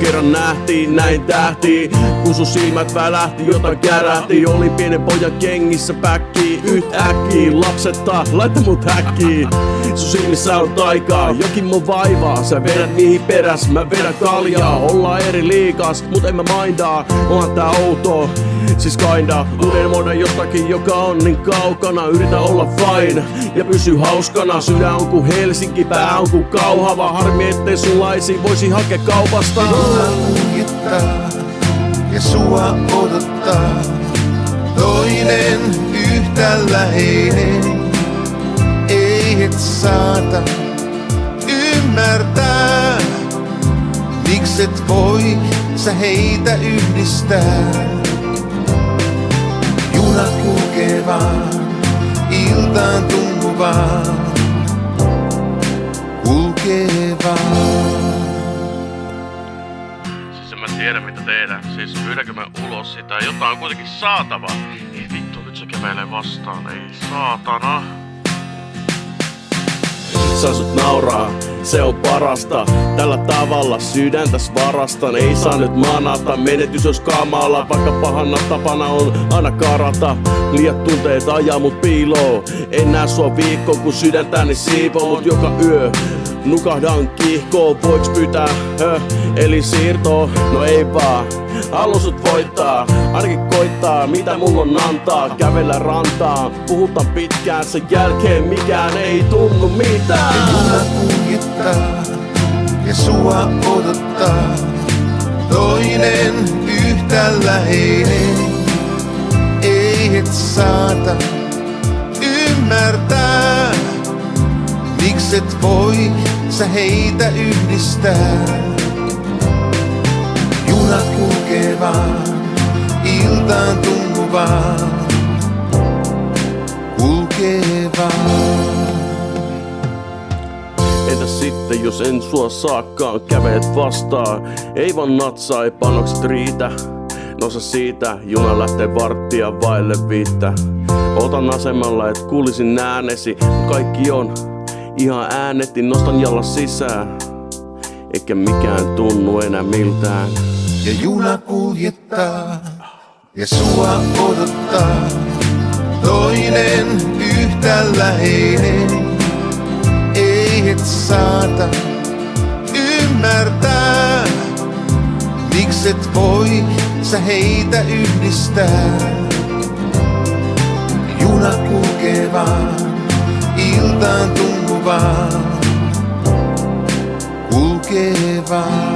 kerran nähtiin, näin tähtiin. Kun sun silmät välähti, jotain kärähti. Olin pienen pojan kengissä päkkii. Yhtäkkiä lapsetta, laita mut häkkiin. Sun silmissä on taikaa, jokin mun vaivaa. Sä vedät niihin peräs, mä vedän kaljaa. Ollaan eri liikas, mut en mä mindaa. Onhan tää outoa, siis kinda. Unelmoida jostakin, joka on niin kaukana. Yritä olla fine ja pysy hauskana. Sydän on ku Helsinki, pää on ku Kauhava. Harmi ettei sunlaisia voisi hakea kaupasta. Mulla kuljettaa ja sua odottaa toinen yhtä läheinen. Ei et saata ymmärtää, mikset voi sä heitä yhdistää. Juna kulkee vaan, iltaan tunnu vaan, kulkee vaan. Siis en mä tiedä mitä tehdä, siis pyydänkö mä ulos sitä, jotain on kuitenkin saatava. Ei vittu, nyt se kävelee vastaan, ei saatana. Saa sut nauraa, se on parasta. Tällä tavalla sydäntäs varastan. Ei saa nyt manata, menetys jos kamala. Vaikka pahana tapana on aina karata. Liiat tunteet ajaa mut piiloo. En näe sua viikko kun sydäntäni siipoo. Mut joka yö nukahdan kiihkoon. Voiks pyytää eli siirtoo? No ei vaan, haluan sut voittaa. Ainakin koittaa mitä mulla on antaa. Kävellä rantaan, puhutaan pitkään. Sen jälkeen mikään ei tunnu mitään. Juna kuljettaa ja sua odottaa toinen yhtä läheinen. Ei et saata ymmärtää, mikset voi sä heitä yhdistää. Juna kulkee vaan, iltaan tunnu vaan, kulkee vaan. Entäs sitten jos en sua saakaan, käveet vastaan. Ei vaan natsaa, ei panokset riitä. Nouse siitä, juna lähtee varttia vaille 5. Otan asemalla et kuulisin äänesi, mut kaikki on ihan äänetti. Nostan jalan sisään, eikä mikään tunnu enää miltään. Ja juna kuljettaa ja sua odottaa toinen yhtä läheinen. Ei et saata ymmärtää, mikset voi sä heitä yhdistää. Juna kulkee vaan, iltaan tunnu vaan, kulkee vaan.